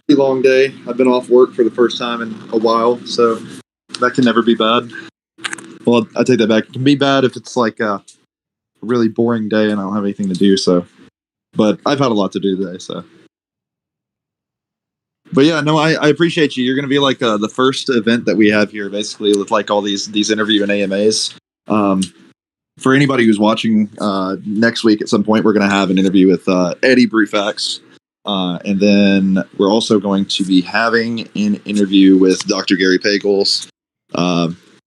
pretty long day. I've been off work for the first time in a while, so that can never be bad. Well, I take that back. It can be bad if it's like a really boring day and I don't have anything to do. So, but I've had a lot to do today. So, but yeah, no, I appreciate you. You're going to be like the first event that we have here, basically, with like all these interview and AMAs. For anybody who's watching, next week at some point, we're going to have an interview with Eddie Brewfax. And then we're also going to be having an interview with Dr. Gary Pagels.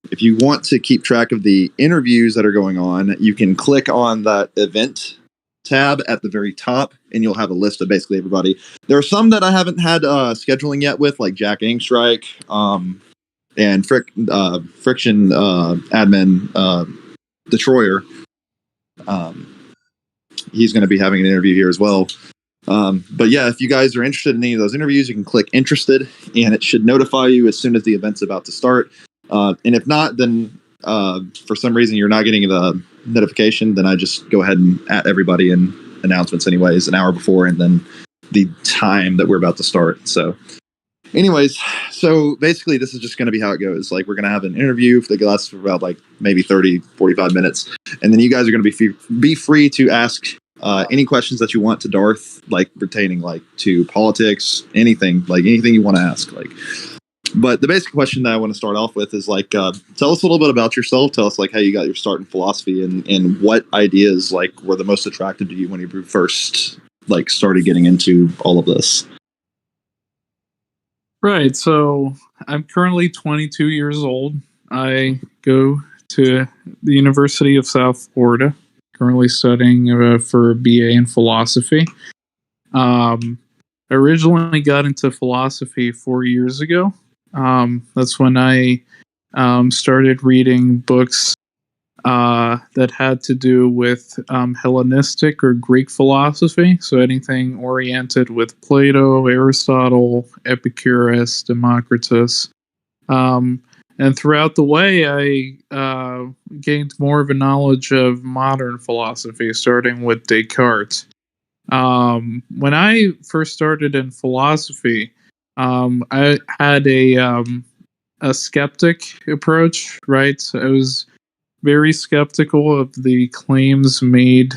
If you want to keep track of the interviews that are going on, you can click on that event tab at the very top, and you'll have a list of basically everybody. There are some that I haven't had scheduling yet with, like Jack Angstrike and Friction admin Detroyer. He's going to be having an interview here as well. But yeah, if you guys are interested in any of those interviews, you can click interested, and it should notify you as soon as the event's about to start. And if not, then for some reason you're not getting the notification, then I just go ahead and at everybody in announcements anyways, an hour before, and then the time that we're about to start. So anyways, so basically this is just going to be how it goes. Like, we're going to have an interview that lasts for about like maybe 30, 45 minutes. And then you guys are going to be free to ask any questions that you want to Darth, like pertaining like to politics, anything you want to ask. Like, but the basic question that I want to start off with is like, tell us a little bit about yourself. Tell us like how you got your start in philosophy, and what ideas like were the most attractive to you when you first like started getting into all of this. Right. So I'm currently 22 years old. I go to the University of South Florida, currently studying for a BA in philosophy. I originally got into philosophy 4 years ago. That's when I started reading books that had to do with Hellenistic or Greek philosophy. So anything oriented with Plato, Aristotle, Epicurus, Democritus. And throughout the way, I gained more of a knowledge of modern philosophy, starting with Descartes. When I first started in philosophy, I had a skeptic approach, right? So I was very skeptical of the claims made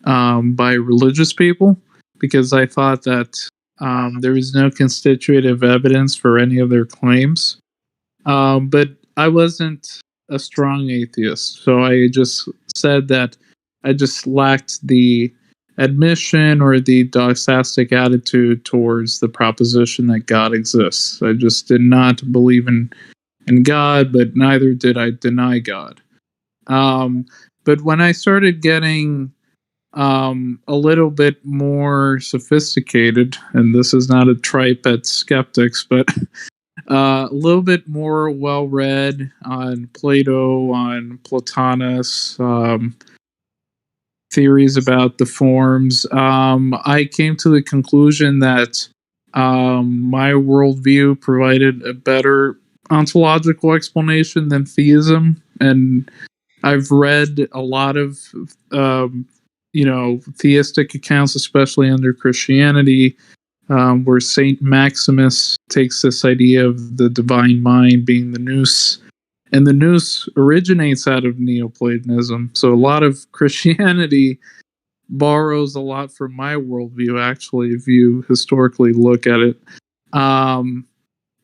by religious people, because I thought that there was no constitutive evidence for any of their claims. But I wasn't a strong atheist, so I just said that I just lacked the admission or the doxastic attitude towards the proposition that God exists. I just did not believe in God, but neither did I deny God. But when I started getting a little bit more sophisticated, and this is not a tripe at skeptics, but a little bit more well-read on Plato, on Plotinus, theories about the forms, I came to the conclusion that my worldview provided a better ontological explanation than theism. And I've read a lot of, theistic accounts, especially under Christianity, where Saint Maximus takes this idea of the divine mind being the nous, and the nous originates out of Neoplatonism. So a lot of Christianity borrows a lot from my worldview, actually, if you historically look at it. And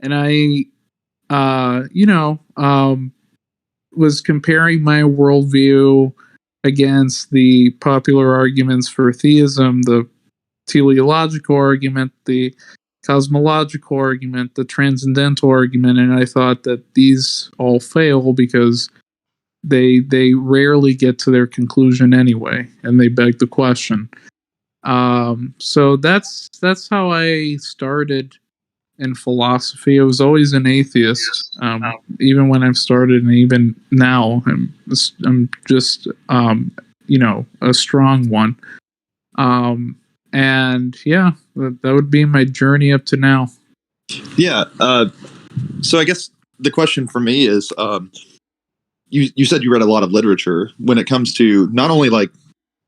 I, was comparing my worldview against the popular arguments for theism, the teleological argument, the cosmological argument, the transcendental argument, and I thought that these all fail because they rarely get to their conclusion anyway, and they beg the question. So that's how I started in philosophy. I was always an atheist, even when I've started, and even now I'm just a strong one. And yeah, that would be my journey up to now. Yeah. So I guess the question for me is, you said you read a lot of literature when it comes to not only like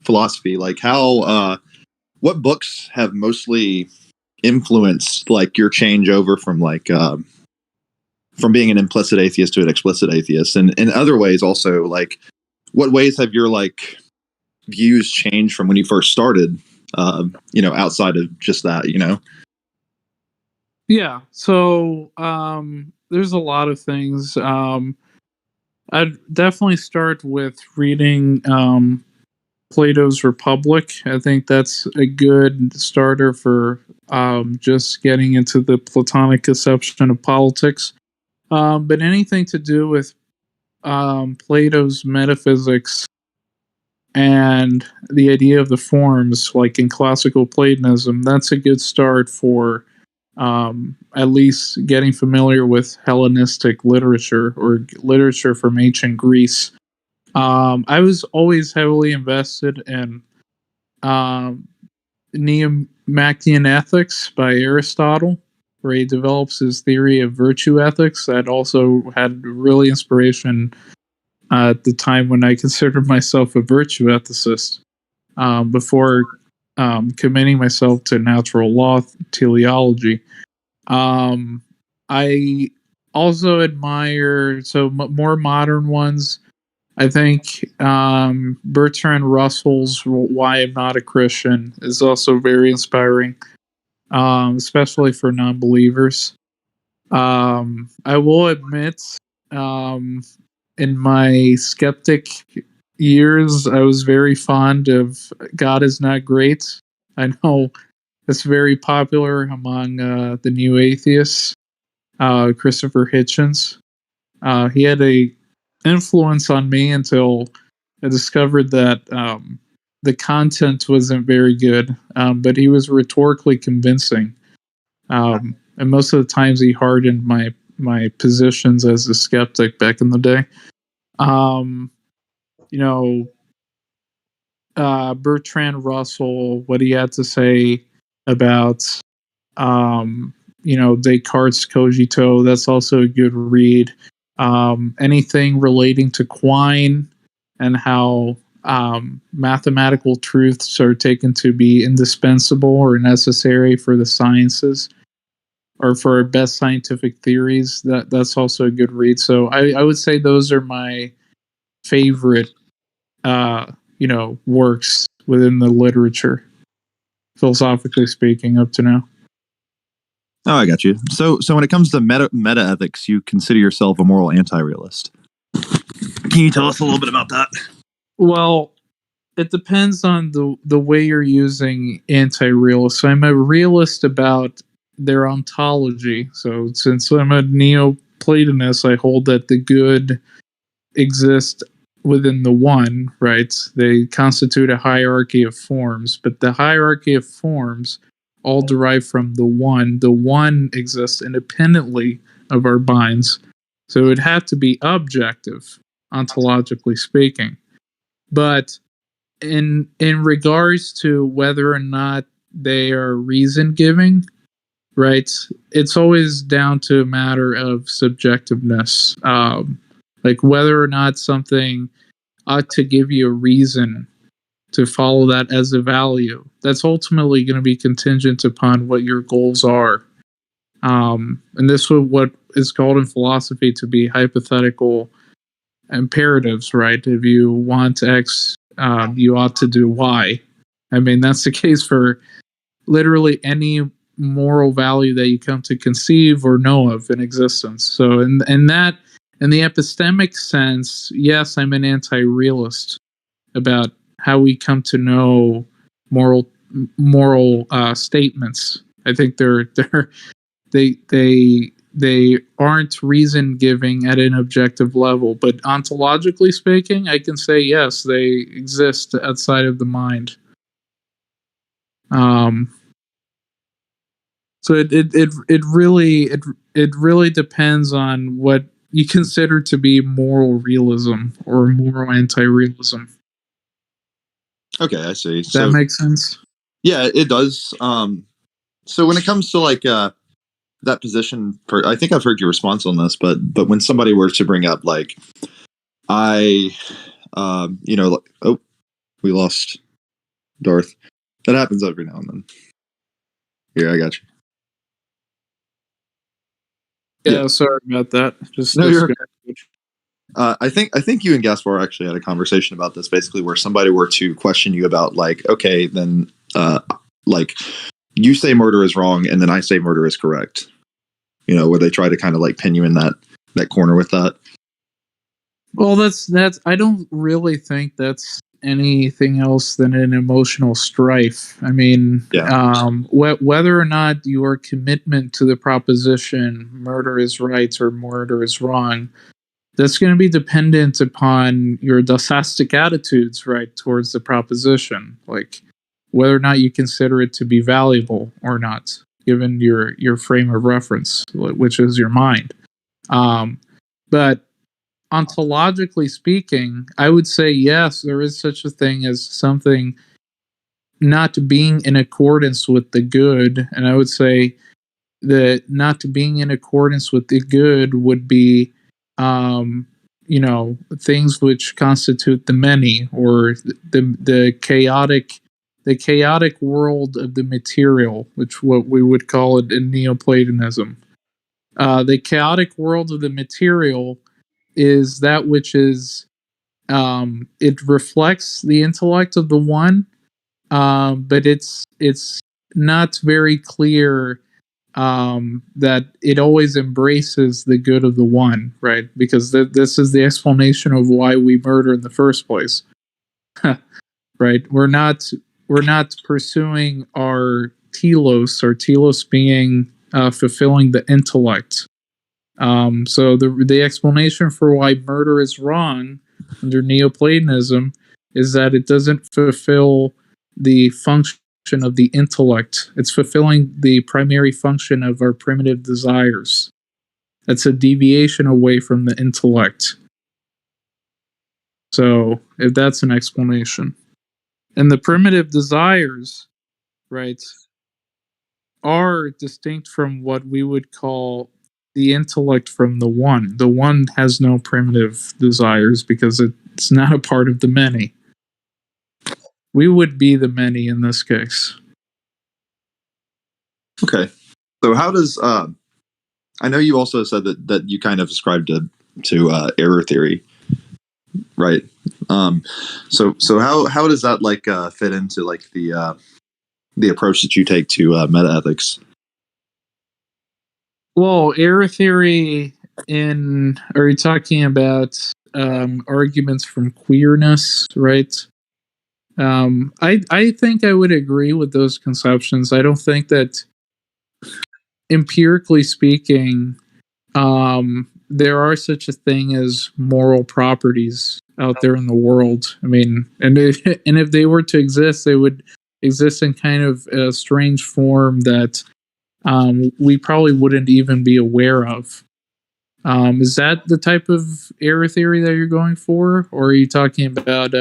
philosophy, like how, what books have mostly influenced like your change over from like from being an implicit atheist to an explicit atheist, and in other ways also, like what ways have your like views changed from when you first started, outside of just that, Yeah. So there's a lot of things. I'd definitely start with reading Plato's Republic. I think that's a good starter for just getting into the Platonic conception of politics. But anything to do with Plato's metaphysics and the idea of the forms, like in classical Platonism, that's a good start for at least getting familiar with Hellenistic literature or literature from ancient Greece. I was always heavily invested in Nicomachean Ethics by Aristotle, where he develops his theory of virtue ethics. That also had really inspiration at the time when I considered myself a virtue ethicist before committing myself to natural law teleology. I also admire more modern ones. I think Bertrand Russell's "Why I'm Not a Christian" is also very inspiring, especially for non-believers. I will admit, in my skeptic years, I was very fond of "God is Not Great." I know it's very popular among the new atheists. Christopher Hitchens. He had a influence on me until I discovered that the content wasn't very good, but he was rhetorically convincing. And most of the times he hardened my positions as a skeptic back in the day. Um, you know, Bertrand Russell, what he had to say about Descartes' Cogito, that's also a good read. Anything relating to Quine and how mathematical truths are taken to be indispensable or necessary for the sciences or for best scientific theories, that's also a good read. So I would say those are my favorite works within the literature, philosophically speaking, up to now. Oh, I got you. So when it comes to meta ethics, you consider yourself a moral anti-realist. Can you tell us a little bit about that? Well, it depends on the way you're using anti-realist. So I'm a realist about their ontology. So since I'm a Neoplatonist, I hold that the good exist within the one, right? They constitute a hierarchy of forms, but the hierarchy of forms all derive from the one. The one exists independently of our binds. So it would have to be objective, ontologically speaking. But in regards to whether or not they are reason giving, right? It's always down to a matter of subjectiveness. Like whether or not something ought to give you a reason to follow that as a value. That's ultimately going to be contingent upon what your goals are. And this is what is called in philosophy to be hypothetical imperatives, right? If you want X, you ought to do Y. I mean, that's the case for literally any moral value that you come to conceive or know of in existence. So, in the epistemic sense, yes, I'm an anti-realist about how we come to know moral statements. I think they aren't reason giving at an objective level, but ontologically speaking, I can say yes, they exist outside of the mind. So it really depends on what you consider to be moral realism or moral anti-realism. Okay, I see. Does that make sense? Yeah, it does. So when it comes to like that position, I think I've heard your response on this, but when somebody were to bring up like, we lost Darth. That happens every now and then. Here, I got you. Yeah, sorry about that. Just No, you're okay. I think you and Gaspar actually had a conversation about this, basically, where somebody were to question you about, like, okay, then like you say murder is wrong, and then I say murder is correct. Where they try to kind of like pin you in that corner with that. Well, that's. I don't really think that's anything else than an emotional strife. I mean, whether or not your commitment to the proposition murder is right or murder is wrong, that's going to be dependent upon your dosastic attitudes, right, towards the proposition, like whether or not you consider it to be valuable or not, given your frame of reference, which is your mind. But ontologically speaking, I would say yes, there is such a thing as something not being in accordance with the good, and I would say that not being in accordance with the good would be things which constitute the many, or the chaotic world of the material, which what we would call it in Neoplatonism. The chaotic world of the material is that which is it reflects the intellect of the one, but it's not very clear that it always embraces the good of the one, right? Because this is the explanation of why we murder in the first place, right? We're not pursuing our telos being fulfilling the intellect. So the explanation for why murder is wrong under Neoplatonism is that it doesn't fulfill the function of the intellect. It's fulfilling the primary function of our primitive desires. That's a deviation away from the intellect. So, if that's an explanation. And the primitive desires, right, are distinct from what we would call the intellect from the one. The one has no primitive desires because it's not a part of the many. We would be the many in this case. Okay. So how does I know you also said that you kind of ascribed to error theory, right? So how does that like fit into like the approach that you take to metaethics? Well, error theory are you talking about arguments from queerness, right? I think I would agree with those conceptions. I don't think that, empirically speaking, there are such a thing as moral properties out there in the world. I mean, and if they were to exist, they would exist in kind of a strange form that we probably wouldn't even be aware of. Is that the type of error theory that you're going for, or are you talking about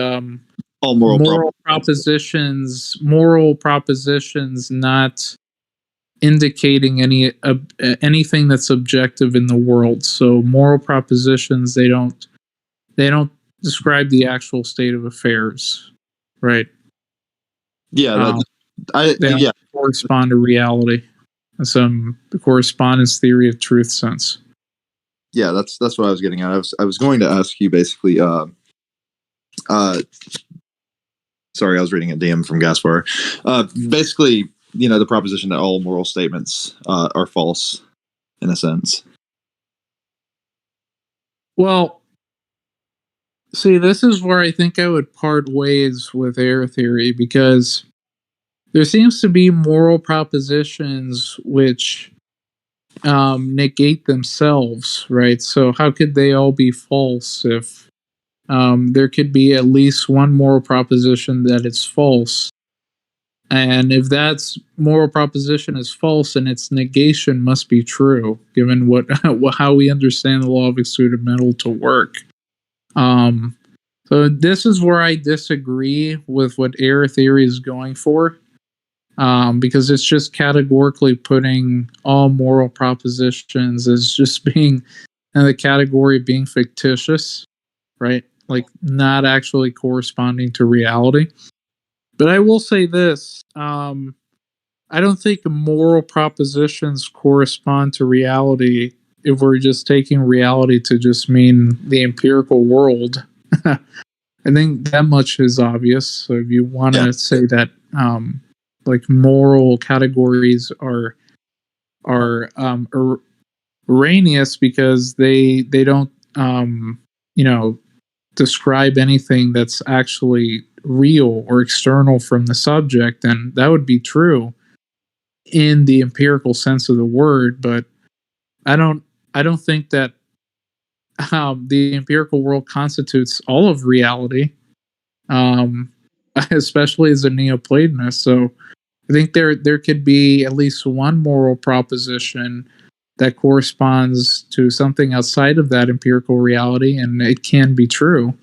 all moral propositions not indicating anything that's objective in the world? So moral propositions, they don't describe the actual state of affairs, right? Yeah, they don't correspond to reality in some correspondence theory of truth sense. Yeah, that's what I was getting at. I was going to ask you basically. Sorry, I was reading a DM from Gaspar. Basically, the proposition that all moral statements are false, in a sense. Well, see, this is where I think I would part ways with error theory, because there seems to be moral propositions which negate themselves, right? So how could they all be false if there could be at least one moral proposition that it's false? And if that moral proposition is false, and its negation must be true, given how we understand the law of excluded metal to work. So this is where I disagree with what error theory is going for, because it's just categorically putting all moral propositions as just being in the category of being fictitious, right? Like not actually corresponding to reality. But I will say this. I don't think moral propositions correspond to reality if we're just taking reality to just mean the empirical world, I think that much is obvious. So if you want to say that like moral categories are erroneous because they don't describe anything that's actually real or external from the subject, then that would be true in the empirical sense of the word. But I don't think that the empirical world constitutes all of reality, especially as a Neoplatonist. So I think there could be at least one moral proposition that corresponds to something outside of that empirical reality, and it can be true.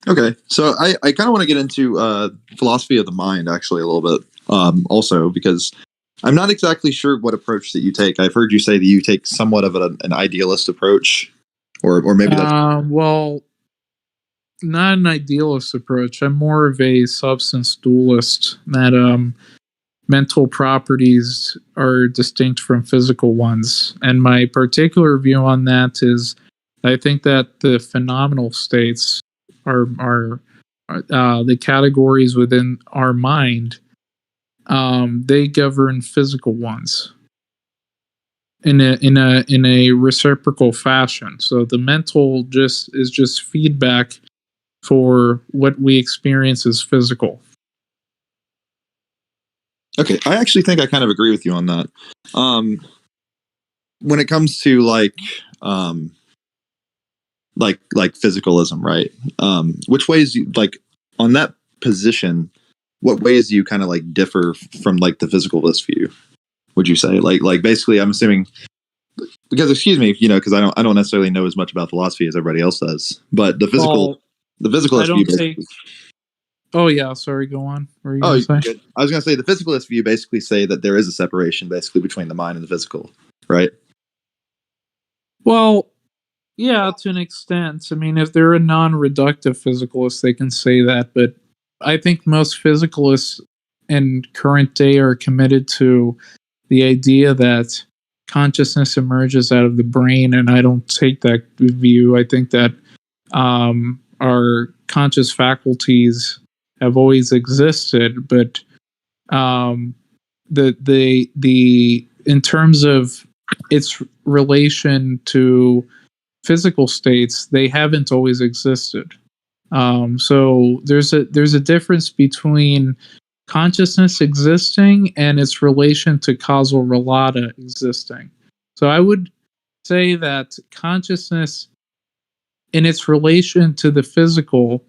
Okay, so I kind of want to get into philosophy of the mind actually a little bit, also because I'm not exactly sure what approach that you take. I've heard you say that you take somewhat of an idealist approach, or maybe that's well, not an idealist approach. I'm more of a substance dualist. That mental properties are distinct from physical ones, and my particular view on that is, I think that the phenomenal states are the categories within our mind. They govern physical ones in a reciprocal fashion. So the mental is just feedback for what we experience as physical. okay. I actually think I kind of agree with you on that. When it comes to like physicalism, right? Which ways you like on that position? What ways do you kind of like differ from like the physicalist view? Would you say like basically? I'm assuming because excuse me, because I don't necessarily know as much about philosophy as everybody else does, but the physicalist view. Oh yeah, sorry. Go on. What were you Oh, gonna say? good. I was going to say the physicalist view basically say that there is a separation basically between the mind and the physical, right? Well, yeah, to an extent. I mean, if they're a non-reductive physicalist, they can say that. But I think most physicalists in current day are committed to the idea that consciousness emerges out of the brain, and I don't take that view. I think that our conscious faculties have always existed, but the in terms of its relation to physical states, they haven't always existed. So there's a difference between consciousness existing and its relation to causal relata existing. So I would say that consciousness, in its relation to the physical,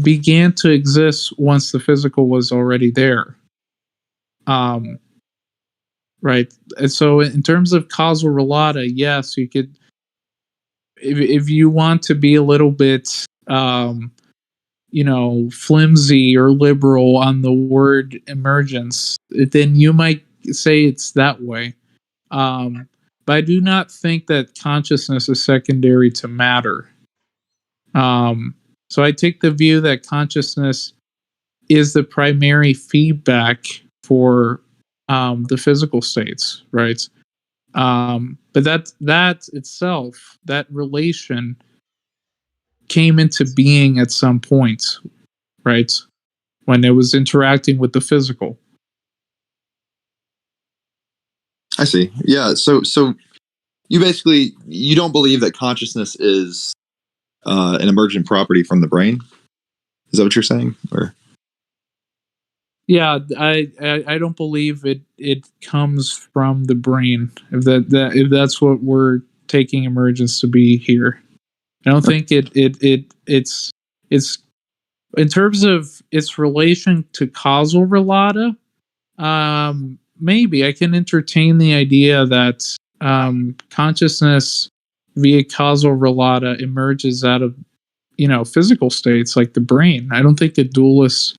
began to exist once the physical was already there. Right. And so in terms of causal relata, yes, you could, if you want to be a little bit flimsy or liberal on the word emergence, then you might say it's that way. But I do not think that consciousness is secondary to matter. So I take the view that consciousness is the primary feedback for the physical states, right? But that itself, that relation, came into being at some point, right? When it was interacting with the physical. I see. Yeah. So you don't believe that consciousness is an emergent property from the brain? Is that what you're saying? Or yeah, I don't believe it comes from the brain. If that's what we're taking emergence to be here, I don't think it's in terms of its relation to causal relata. Maybe I can entertain the idea that consciousness via causal relata emerges out of physical states like the brain. I don't think a dualist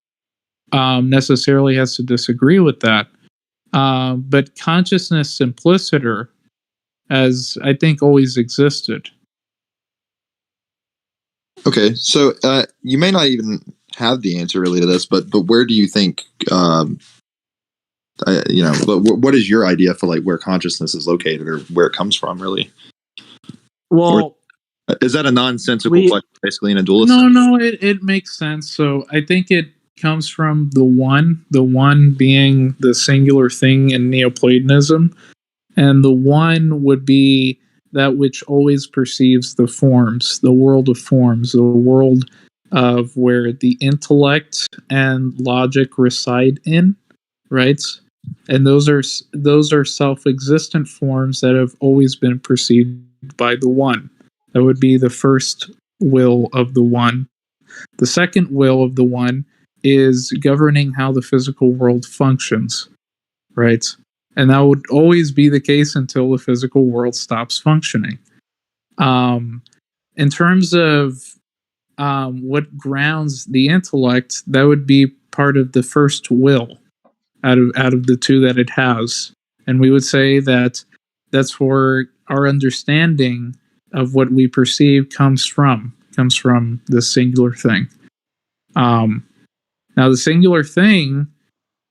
necessarily has to disagree with that. But consciousness simpliciter, as I think, always existed. okay, so you may not even have the answer really to this, but where do you think but what is your idea for like where consciousness is located or where it comes from, really? Well, or is that a nonsensical question, basically, in a dualist sense? No, it makes sense. So I think it comes from the one being the singular thing in Neoplatonism, and the one would be that which always perceives the forms, the world of forms, the world of where the intellect and logic reside in, right? And those are self-existent forms that have always been perceived by the one. That would be the first will of the one. The second will of the one is governing how the physical world functions, right? And that would always be the case until the physical world stops functioning. In terms of what grounds the intellect, that would be part of the first will out of the two that it has. And we would say that that's where our understanding of what we perceive comes from the singular thing. Now the singular thing,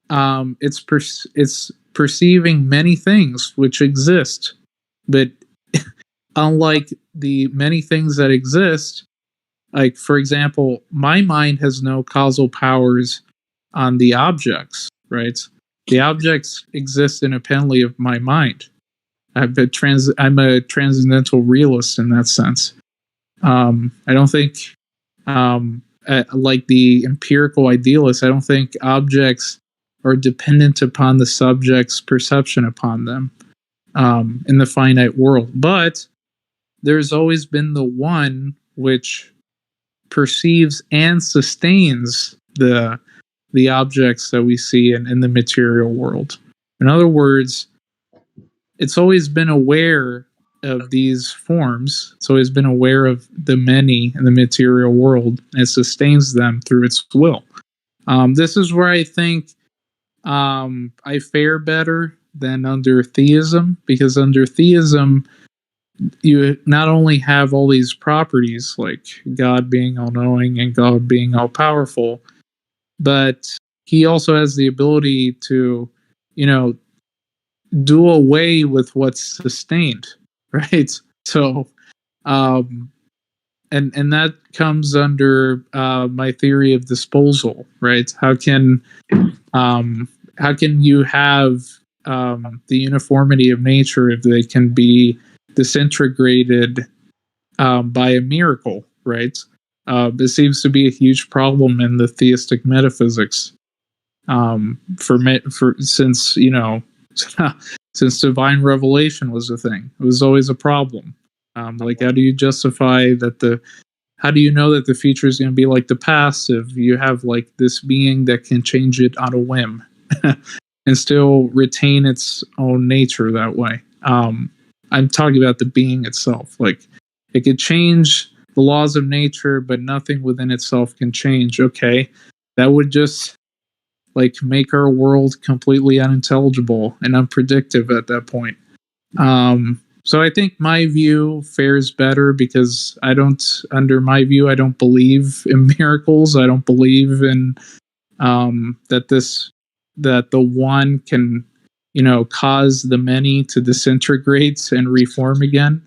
it's perceiving many things which exist, but unlike the many things that exist, like for example, my mind has no causal powers on the objects, right? The objects exist independently of my mind. I'm a transcendental realist in that sense. I don't think, like the empirical idealist, I don't think objects are dependent upon the subject's perception upon them in the finite world. But there's always been the one which perceives and sustains the objects that we see in the material world. In other words, it's always been aware of these forms. It's always been aware of the many in the material world, and it sustains them through its will. This is where I think I fare better than under theism, because under theism, you not only have all these properties like God being all-knowing and God being all-powerful, but he also has the ability to, do away with what's sustained, right? So, and that comes under my theory of disposal, right? How can you have the uniformity of nature if they can be disintegrated by a miracle, right? This seems to be a huge problem in the theistic metaphysics. Since since divine revelation was a thing, it was always a problem. Like, how do you justify that how do you know that the future is going to be like the past if you have like this being that can change it on a whim and still retain its own nature that way? I'm talking about the being itself. Like, it could change the laws of nature, but nothing within itself can change. Okay, that would just like make our world completely unintelligible and unpredictable at that point. So I think my view fares better because under my view, I don't believe in miracles. I don't believe in that the one can, cause the many to disintegrate and reform again.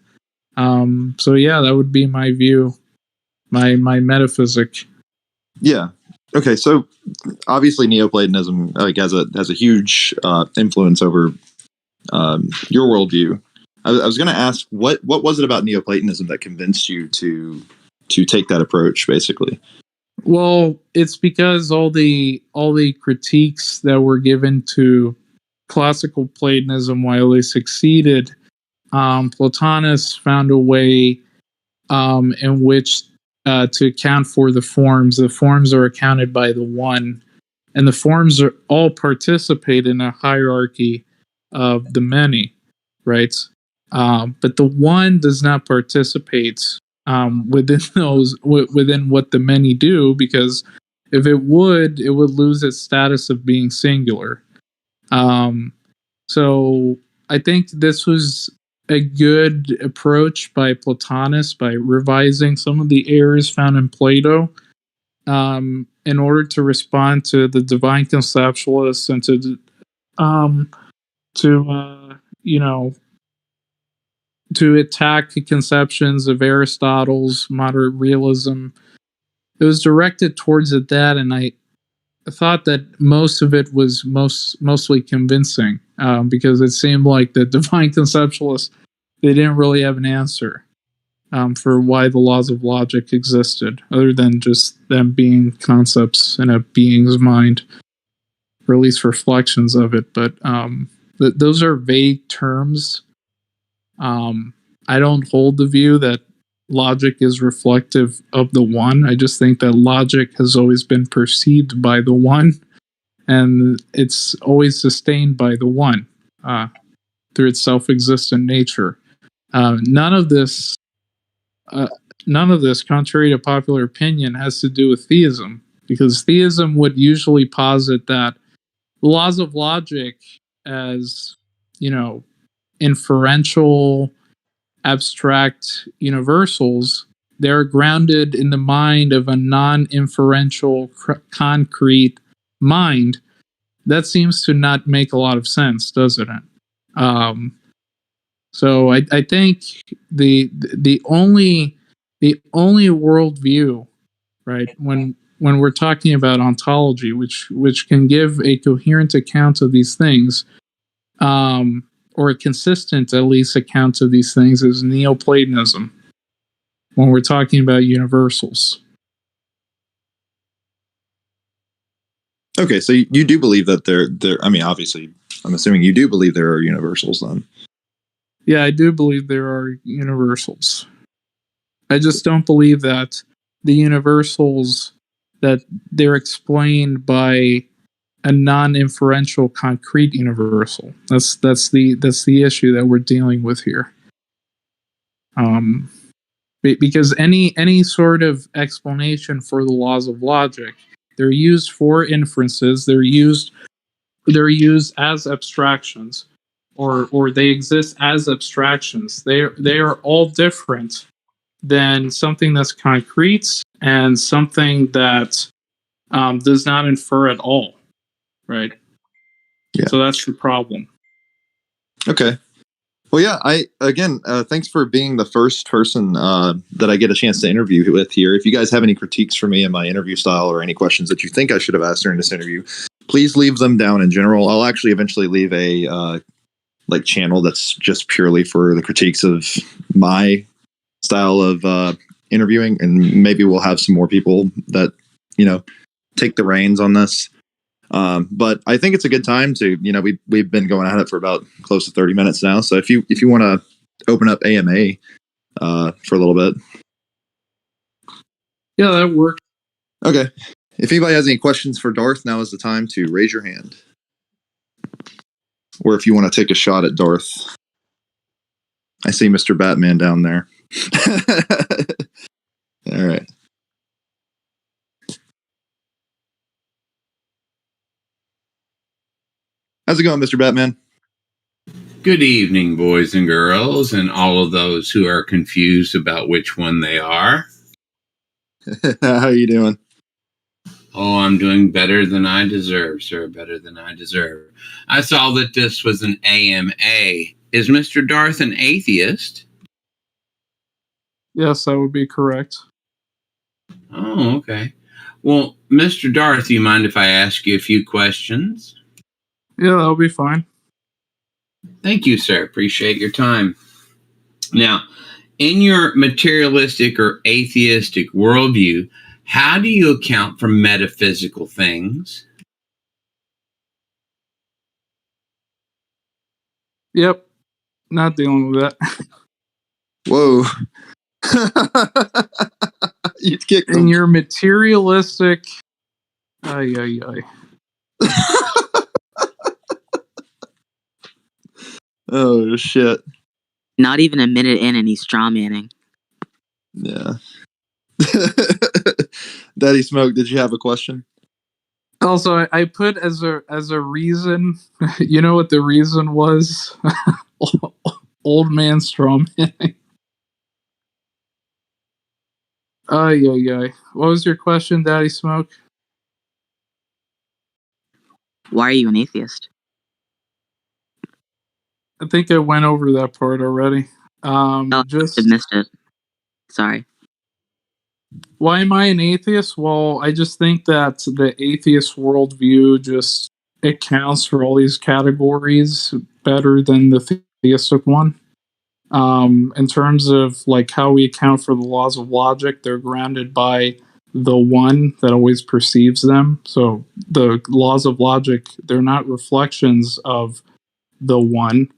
So yeah, that would be my view, my metaphysic. Yeah. Okay. So obviously, Neoplatonism has a huge influence over your worldview. I was going to ask what was it about Neoplatonism that convinced you to take that approach, basically? Well, it's because all the critiques that were given to classical Platonism, while they succeeded, Plotinus found a way in which to account for the forms. The forms are accounted by the one, and the forms are all participate in a hierarchy of the many, right? But the one does not participate within what the many do, because if it would lose its status of being singular. So I think this was a good approach by Plotinus by revising some of the errors found in Plato in order to respond to the divine conceptualists and to to attack the conceptions of Aristotle's moderate realism. It was directed towards that, and I thought that most of it was mostly convincing, because it seemed like the divine conceptualists, they didn't really have an answer for why the laws of logic existed, other than just them being concepts in a being's mind, or at least reflections of it. But those are vague terms. I don't hold the view that logic is reflective of the one. I just think that logic has always been perceived by the one, and it's always sustained by the one through its self-existent nature. None of this, contrary to popular opinion, has to do with theism, because theism would usually posit that the laws of logic, as inferential, abstract universals, they're grounded in the mind of a non-inferential, concrete mind. That seems to not make a lot of sense, doesn't it? So I think the only worldview, right, when we're talking about ontology, which can give a coherent account of these things, or a consistent, at least, account of these things, is Neoplatonism, when we're talking about universals. Okay, so you do believe that there. I mean, obviously, I'm assuming you do believe there are universals then. Yeah, I do believe there are universals. I just don't believe that the universals, that they're explained by a non-inferential concrete universal. That's the issue that we're dealing with here. Because any sort of explanation for the laws of logic, they're used for inferences. They're used as abstractions, or they exist as abstractions. They are all different than something that's concrete and something that does not infer at all. Right. Yeah. So that's the problem. Okay. Well, yeah. Thanks for being the first person that I get a chance to interview with here. If you guys have any critiques for me in my interview style, or any questions that you think I should have asked during this interview, please leave them down in general. I'll actually eventually leave a channel that's just purely for the critiques of my style of interviewing, and maybe we'll have some more people that take the reins on this. But I think it's a good time to, we've been going at it for about close to 30 minutes now. So if you want to open up AMA for a little bit. Yeah, that works. Okay. If anybody has any questions for Darth, now is the time to raise your hand. Or if you want to take a shot at Darth. I see Mr. Batman down there. All right. How's it going, Mr. Batman? Good evening, boys and girls, and all of those who are confused about which one they are. How are you doing? Oh, I'm doing better than I deserve, sir. Better than I deserve. I saw that this was an AMA. Is Mr. Darth an atheist? Yes, that would be correct. Oh, okay. Well, Mr. Darth, do you mind if I ask you a few questions? Yeah, that'll be fine. Thank you, sir. Appreciate your time. Now, in your materialistic or atheistic worldview, how do you account for metaphysical things? Yep. Not dealing with that. Whoa. You kicked in your materialistic. Ay. Oh, shit. Not even a minute in and he's straw manning. Yeah. Daddy Smoke, did you have a question? Also, I put as a reason, you know what the reason was? Old man straw manning. Ay. What was your question, Daddy Smoke? Why are you an atheist? I think I went over that part already. Oh, I Just missed it. Sorry. why am I an atheist? Well, I just think that the atheist worldview just accounts for all these categories better than the theistic one. In terms of like how we account for the laws of logic, they're grounded by the one that always perceives them. So the laws of logic, they're not reflections of the one,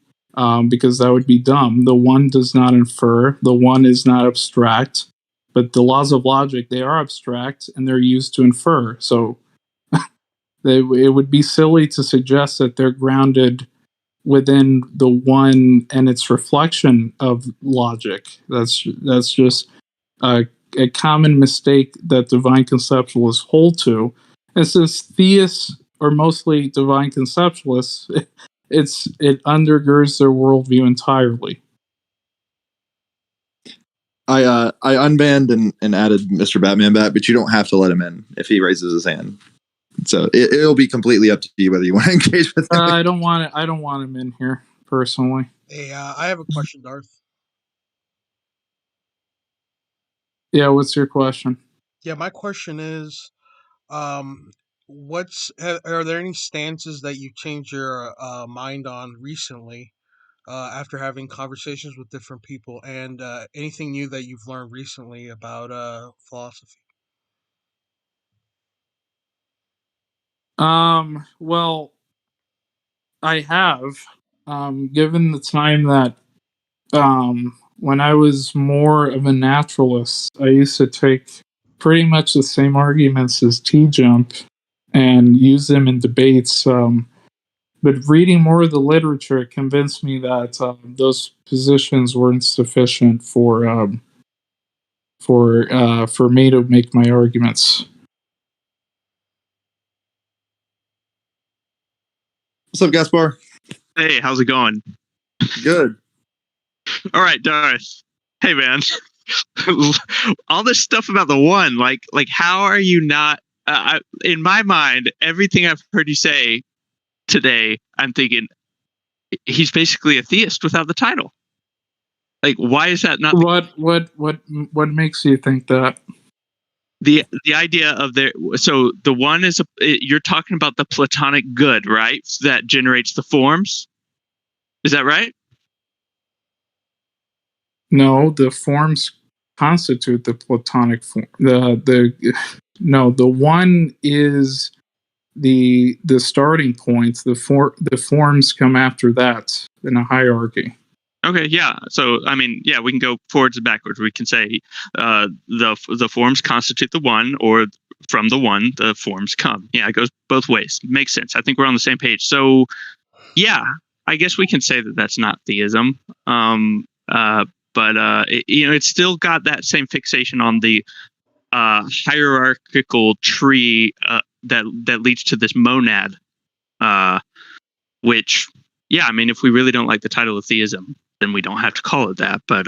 because that would be dumb. The one does not infer, the one is not abstract, but the laws of logic, they are abstract and they're used to infer. So it would be silly to suggest that they're grounded within the one and its reflection of logic. That's just a common mistake that divine conceptualists hold to. And since theists are mostly divine conceptualists, it undergirds their worldview entirely. I unbanned and added Mr. Batman back, but you don't have to let him in if he raises his hand. So it'll be completely up to you whether you want to engage with him. I don't want it. I don't want him in here personally. Hey, I have a question, Darth. Yeah, what's your question? Yeah, my question is, um, are there any stances that you changed your mind on recently after having conversations with different people, and anything new that you've learned recently about philosophy? Well, I have, given the time that, when I was more of a naturalist, I used to take pretty much the same arguments as T Jump and use them in debates. But reading more of the literature convinced me that those positions weren't sufficient for me to make my arguments. What's up, Gaspar? Hey, how's it going? Good. All right, Darth. Hey, man. All this stuff about the one, like how are you not? In my mind, everything I've heard you say today, I'm thinking he's basically a theist without the title. Like, why is that not What makes you think that? the idea of there? So the one is you're talking about the Platonic good, right? That generates the forms. Is that right? No, the forms constitute the Platonic form. The one is the starting point. The forms come after that in a hierarchy. Okay, yeah. So I mean, yeah, we can go forwards and backwards. We can say the forms constitute the one, or from the one the forms come. Yeah, it goes both ways. Makes sense. I think we're on the same page. So yeah, I guess we can say that that's not theism. But it's still got that same fixation on the hierarchical tree that leads to this monad, which, yeah, I mean, if we really don't like the title of theism, then we don't have to call it that. But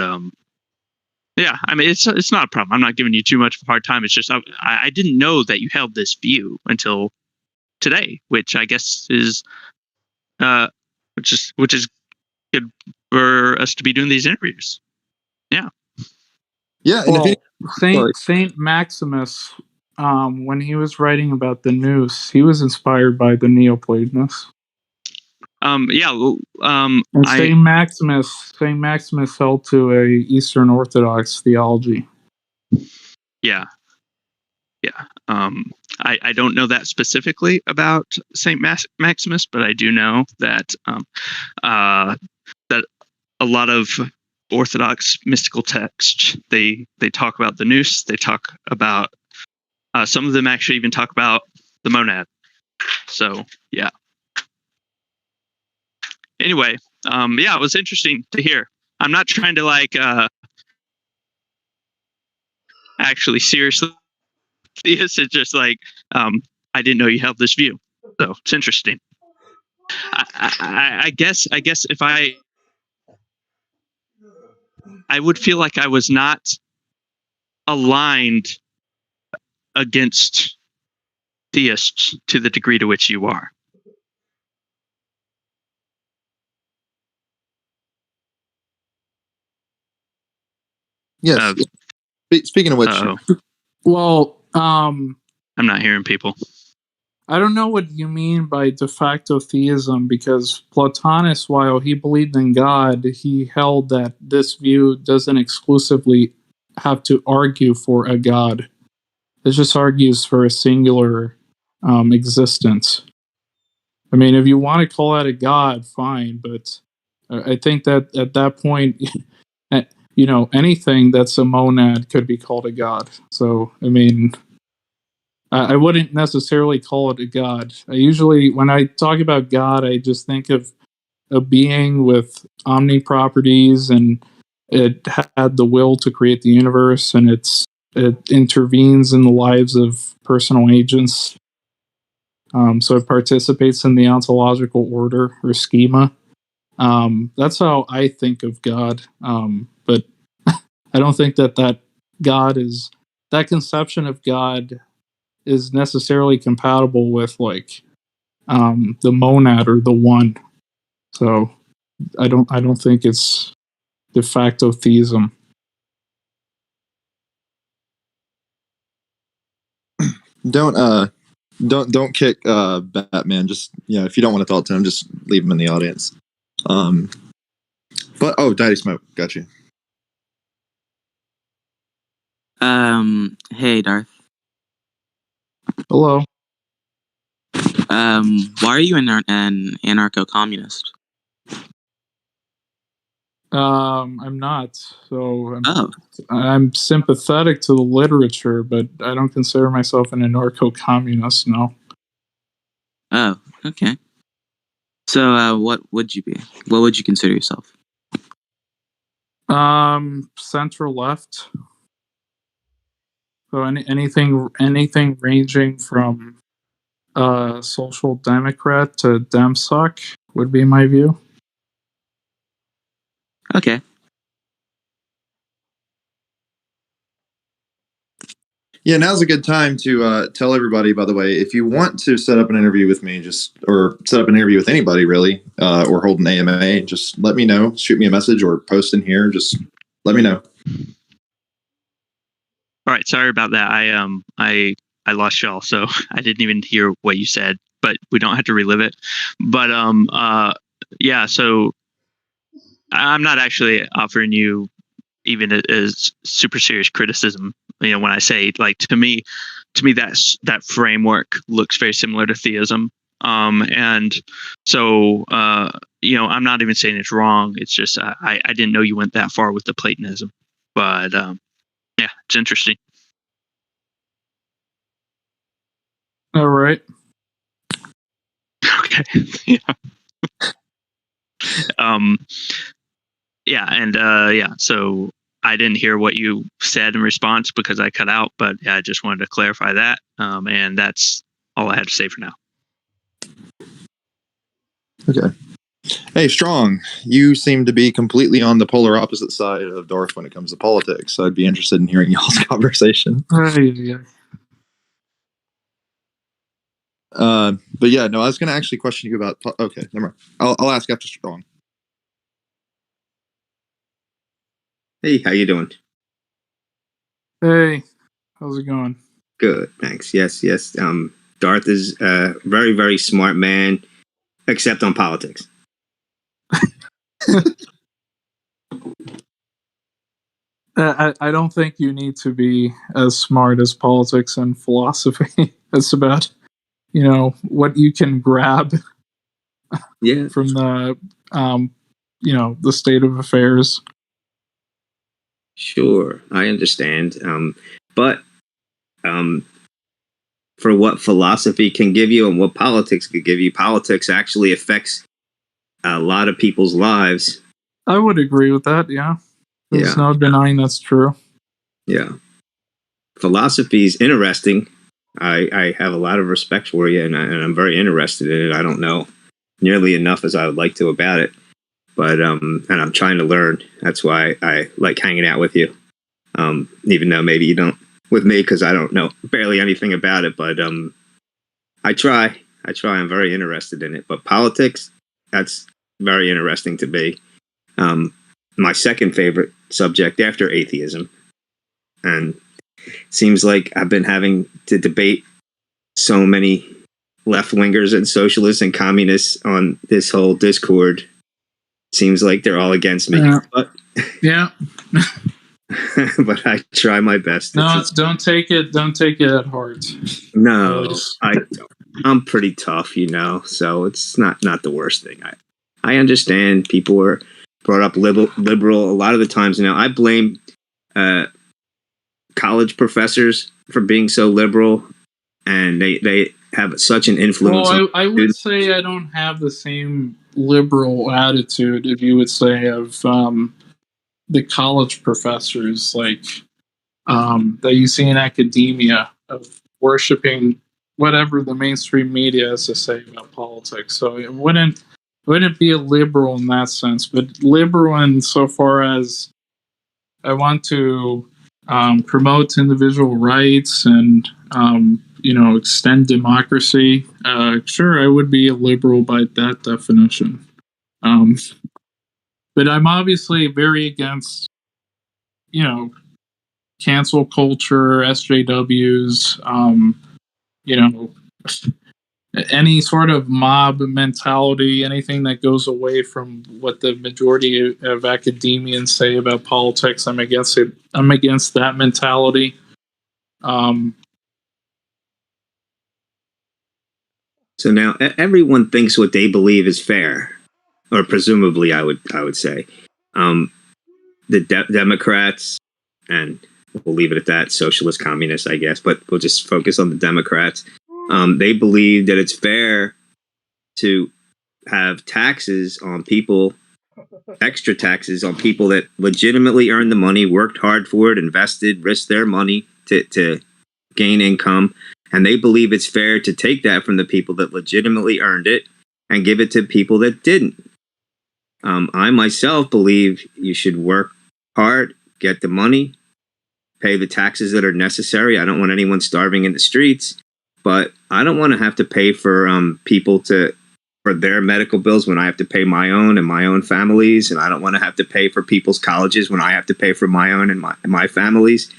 yeah, I mean, it's not a problem. I'm not giving you too much of a hard time. It's just I didn't know that you held this view until today, which I guess is which is good for us to be doing these interviews. Yeah. Yeah, and Well, if you, Saint Maximus, when he was writing about the Nous, he was inspired by the Neoplatonists. Yeah. And Saint Maximus held to a Eastern Orthodox theology. Yeah. Yeah. I don't know that specifically about Saint Maximus, but I do know that that a lot of Orthodox mystical texts they talk about the nous. They talk about some of them actually even talk about the monad. So yeah. Anyway, yeah, it was interesting to hear. I'm not trying to actually seriously this. It's just I didn't know you held this view, so it's interesting. I guess if I would feel like I was not aligned against theists to the degree to which you are. Yes. Speaking of which, Well, I'm not hearing people. I don't know what you mean by de facto theism, because Plotinus, while he believed in God, he held that this view doesn't exclusively have to argue for a God. It just argues for a singular existence. I mean, if you want to call that a God, fine, but I think that at that point, anything that's a monad could be called a God. So, I mean, I wouldn't necessarily call it a God. I usually, when I talk about God, I just think of a being with omni properties, and it had the will to create the universe, and it intervenes in the lives of personal agents. So it participates in the ontological order or schema. That's how I think of God. But I don't think that God is, that conception of God is necessarily compatible with like the monad or the one. So I don't think it's de facto theism. don't kick Batman. Just if you don't want to talk to him, just leave him in the audience. But Daddy Smoke, got you. Hey, Darth. Hello. Why are you an anarcho-communist? I'm not. So Oh, I'm sympathetic to the literature, but I don't consider myself an anarcho-communist. No. oh, okay. So, what would you be? What would you consider yourself? Center left. So anything ranging from social democrat to demsuck would be my view. Okay. Yeah, now's a good time to tell everybody, by the way, if you want to set up an interview with me, or set up an interview with anybody, really, or hold an AMA, just let me know. Shoot me a message or post in here. Just let me know. All right, sorry about that. I lost y'all, so I didn't even hear what you said, but we don't have to relive it. But yeah, so I'm not actually offering you even as super serious criticism. When I say, like, to me that framework looks very similar to theism. And so I'm not even saying it's wrong. It's just I didn't know you went that far with the Platonism, but yeah, it's interesting. All right. Okay. Yeah. Yeah, and yeah, so I didn't hear what you said in response because I cut out, but yeah, I just wanted to clarify that, and that's all I had to say for now. Okay. Hey, Strong, you seem to be completely on the polar opposite side of Darth when it comes to politics. So I'd be interested in hearing y'all's conversation. Yeah. But yeah, no, I was going to actually question you about. Okay, never mind. I'll ask after Strong. Hey, how you doing? Hey, how's it going? Good, thanks. Yes. Darth is a very, very smart man, except on politics. I don't think you need to be as smart as politics and philosophy. It's about what you can grab from the the state of affairs. Sure, I understand. But for what philosophy can give you and what politics could give you, politics actually affects a lot of people's lives. I would agree with that. Yeah, there's no denying that's true. Yeah, philosophy is interesting. I have a lot of respect for you, and I'm very interested in it. I don't know nearly enough as I would like to about it, but and I'm trying to learn. That's why I like hanging out with you, even though maybe you don't with me because I don't know barely anything about it. But I try. I'm very interested in it. But politics, that's very interesting to me. my second favorite subject after atheism. And it seems like I've been having to debate so many left-wingers and socialists and communists on this whole Discord. Seems like they're all against me. But, yeah. but I try my best. No, don't take it at heart. No, I'm pretty tough, so it's not the worst thing. I understand people are brought up liberal a lot of the times. I blame college professors for being so liberal, and they have such an influence. Well, I would say I don't have the same liberal attitude, if you would say, of the college professors that you see in academia, of worshiping whatever the mainstream media has to say about politics. So it wouldn't be a liberal in that sense, but liberal in so far as I want to promote individual rights and extend democracy. Sure, I would be a liberal by that definition. But I'm obviously very against, cancel culture, SJWs, any sort of mob mentality, anything that goes away from what the majority of academians say about politics. I'm against it. I'm against that mentality. So now everyone thinks what they believe is fair, or presumably, I would say. The Democrats, and we'll leave it at that, socialist, communists, I guess, but we'll just focus on the Democrats. They believe that it's fair to have taxes on people, extra taxes on people that legitimately earned the money, worked hard for it, invested, risked their money to gain income. And they believe it's fair to take that from the people that legitimately earned it and give it to people that didn't. I myself believe you should work hard, get the money, pay the taxes that are necessary. I don't want anyone starving in the streets, but I don't want to have to pay for people for their medical bills when I have to pay my own and my own families, and I don't want to have to pay for people's colleges when I have to pay for my own and my families.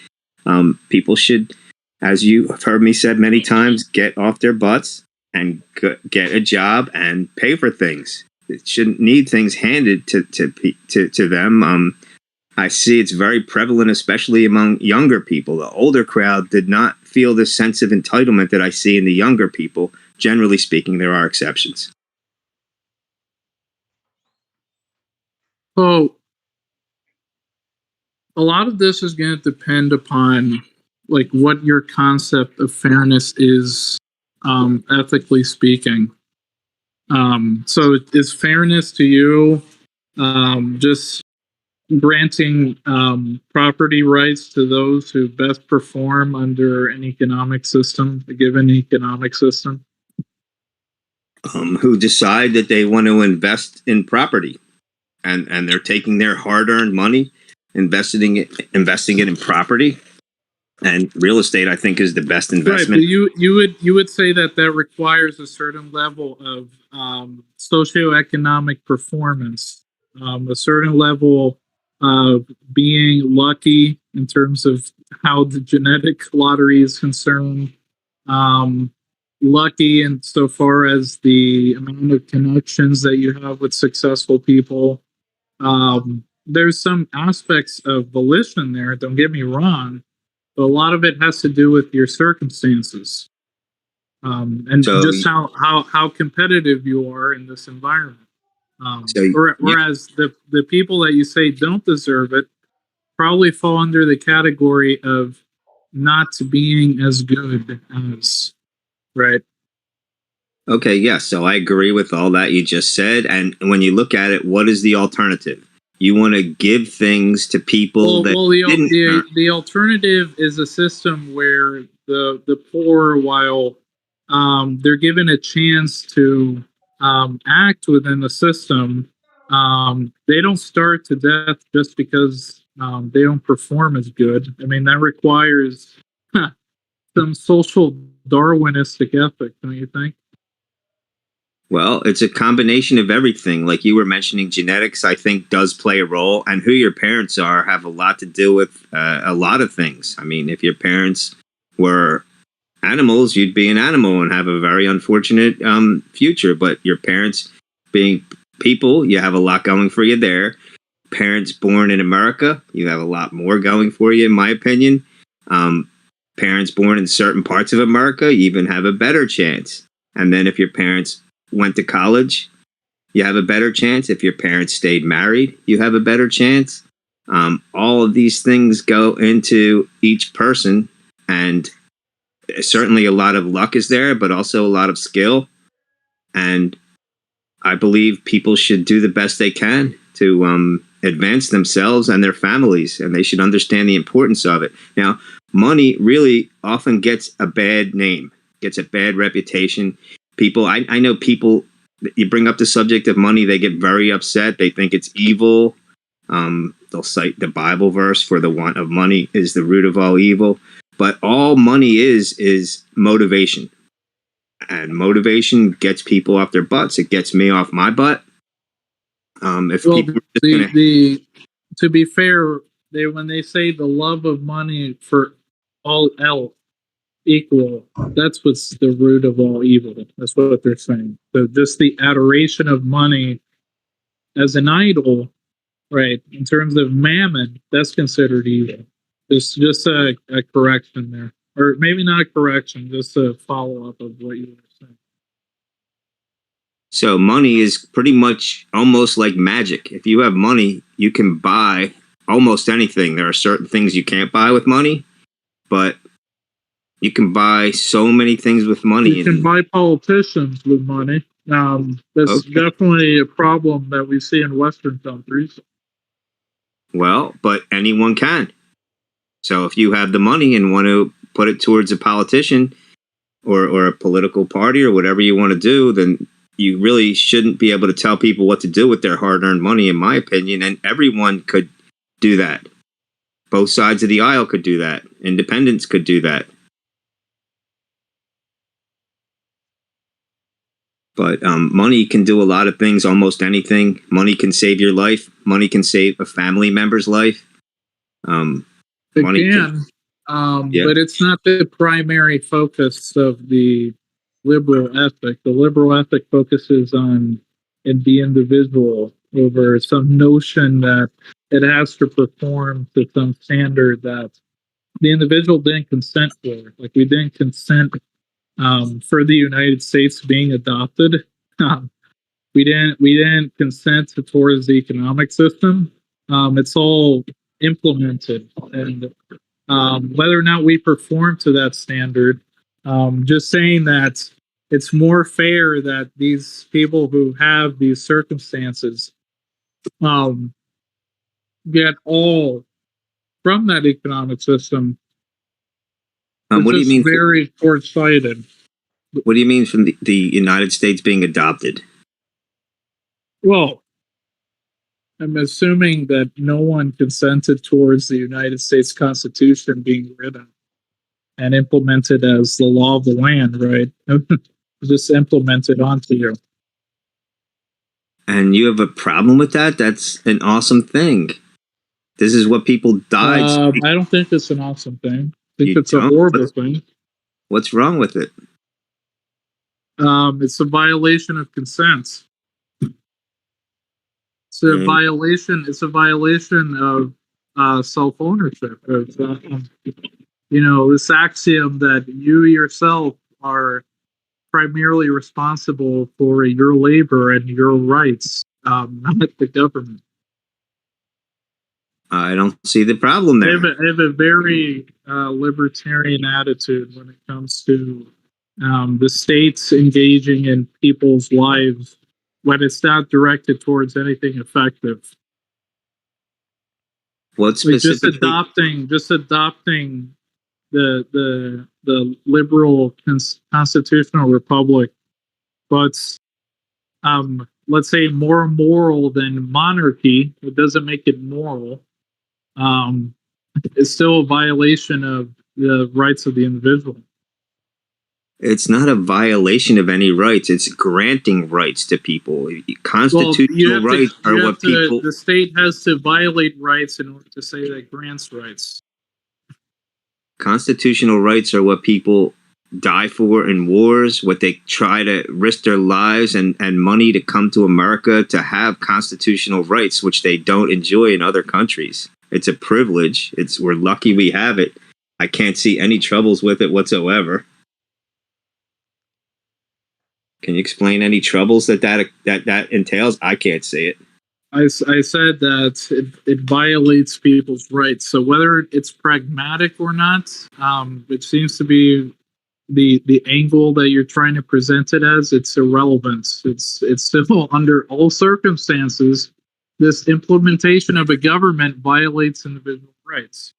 People should, as you have heard me said many times, get off their butts and get a job and pay for things. It shouldn't need things handed to them. I see it's very prevalent, especially among younger people. The older crowd did not feel this sense of entitlement that I see in the younger people. Generally speaking, there are exceptions. So a lot of this is going to depend upon what your concept of fairness is, ethically speaking. So is fairness to you just granting property rights to those who best perform under an economic system, a given economic system? Who decide that they want to invest in property, and they're taking their hard-earned money, investing it in property. And real estate, I think, is the best investment. Right, but you would say that requires a certain level of socioeconomic performance, a certain level of being lucky in terms of how the genetic lottery is concerned, lucky insofar as the amount of connections that you have with successful people. There's some aspects of volition there, don't get me wrong, but a lot of it has to do with your circumstances, and so just how competitive you are in this environment. Whereas the people that you say don't deserve it probably fall under the category of not being as good as, right? Okay, yeah, so I agree with all that you just said. And when you look at it, what is the alternative? You want to give things to people the alternative is a system where the poor, while they're given a chance to act within the system, they don't starve to death just because they don't perform as good. I mean, that requires some social Darwinistic ethic, don't you think? Well, it's a combination of everything. Like you were mentioning, genetics, I think, does play a role, and who your parents are have a lot to do with a lot of things. I mean, if your parents were animals, you'd be an animal and have a very unfortunate future. But your parents being people, you have a lot going for you there. Parents born in America, you have a lot more going for you, in my opinion. Parents born in certain parts of America, you even have a better chance. And then if your parents went to college, you have a better chance. If your parents stayed married, you have a better chance. All of these things go into each person, and certainly a lot of luck is there, but also a lot of skill. And I believe people should do the best they can to advance themselves and their families, and they should understand the importance of it. Now, money really often gets a bad name, gets a bad reputation. People, I know people, you bring up the subject of money, they get very upset. They think it's evil. They'll cite the Bible verse, for the want of money is the root of all evil. But all money is motivation. And motivation gets people off their butts. It gets me off my butt. If Well, people are just to be fair, when they say the love of money for all else equal, that's what's the root of all evil. That's what they're saying. So just the adoration of money as an idol, right? In terms of mammon, that's considered evil. Just a correction there, or maybe not a correction, just a follow up of what you were saying. So money is pretty much almost like magic. If you have money, you can buy almost anything. There are certain things you can't buy with money, but you can buy so many things with money. You can buy politicians with money. That's definitely a problem that we see in Western countries. Well, but anyone can. So if you have the money and want to put it towards a politician or a political party or whatever you want to do, then you really shouldn't be able to tell people what to do with their hard-earned money, in my opinion. And everyone could do that. Both sides of the aisle could do that. Independents could do that. But money can do a lot of things, almost anything. Money can save your life. Money can save a family member's life. It can, but it's not the primary focus of the liberal ethic. The liberal ethic focuses on the individual over some notion that it has to perform to some standard that the individual didn't consent for. Like we didn't consent for the United States being adopted. We didn't consent towards the economic system. It's all implemented, and whether or not we perform to that standard, just saying that it's more fair that these people who have these circumstances get all from that economic system. What do you mean? Very short-sighted. What do you mean from the United States being adopted? Well, I'm assuming that no one consented towards the United States Constitution being written and implemented as the law of the land, right? Just implemented onto you. And you have a problem with that? That's an awesome thing. This is what people died. I don't think it's an awesome thing. I think it's a horrible thing. What's wrong with it? It's a violation of consent. It's a violation. It's a violation of self-ownership. This axiom that you yourself are primarily responsible for your labor and your rights, not the government. I don't see the problem there. I have a very libertarian attitude when it comes to the states engaging in people's lives when it's not directed towards anything effective. What specifically? Just adopting the liberal constitutional republic, but let's say more moral than monarchy. It doesn't make it moral. It's still a violation of the rights of the individual. It's not a violation of any rights. It's granting rights to people. Constitutional rights are what people. The state has to violate rights in order to say that grants rights. Constitutional rights are what people die for in wars, what they try to risk their lives and money to come to America to have constitutional rights, which they don't enjoy in other countries. It's a privilege. We're lucky we have it. I can't see any troubles with it whatsoever. Can you explain any troubles that entails? I can't see it. I said that it violates people's rights. So whether it's pragmatic or not, it seems to be the angle that you're trying to present it as. It's irrelevant. It's still under all circumstances, this implementation of a government violates individual rights.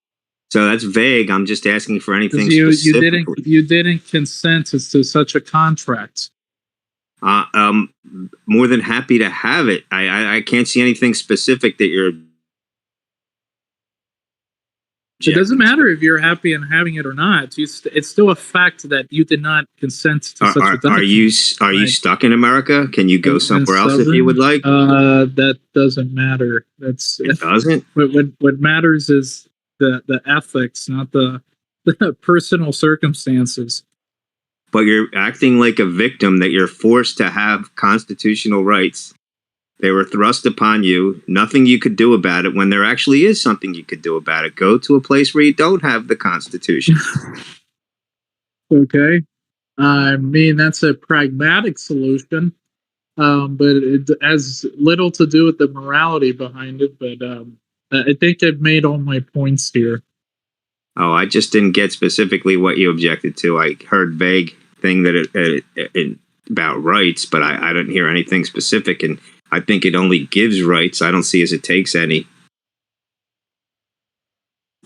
So that's vague. I'm just asking for anything specific. You didn't consent to such a contract. More than happy to have it. I can't see anything specific that you're. It doesn't matter if you're happy in having it or not. It's still a fact that you did not consent to such a document. Are you stuck in America? Can you go somewhere else if you would like? That doesn't matter. It doesn't. What matters is the ethics, not the personal circumstances. But you're acting like a victim that you're forced to have constitutional rights. They were thrust upon you. Nothing you could do about it when there actually is something you could do about it. Go to a place where you don't have the Constitution. Okay. I mean, that's a pragmatic solution, but it has little to do with the morality behind it. But I think I've made all my points here. Oh, I just didn't get specifically what you objected to. I heard vague thing that it about rights, but I didn't hear anything specific, and I think it only gives rights. I don't see as it takes any.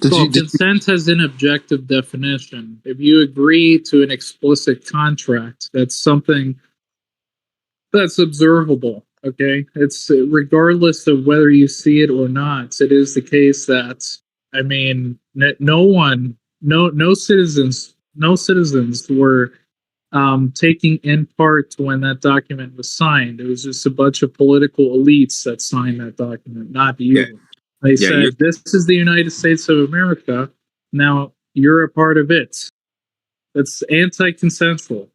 Consent has an objective definition. If you agree to an explicit contract, that's something that's observable. Okay, it's regardless of whether you see it or not. It is the case that no citizens were taking in part when that document was signed. It was just a bunch of political elites that signed that document, not you. Yeah. They said, this is the United States of America. Now you're a part of it. That's anti-consensual.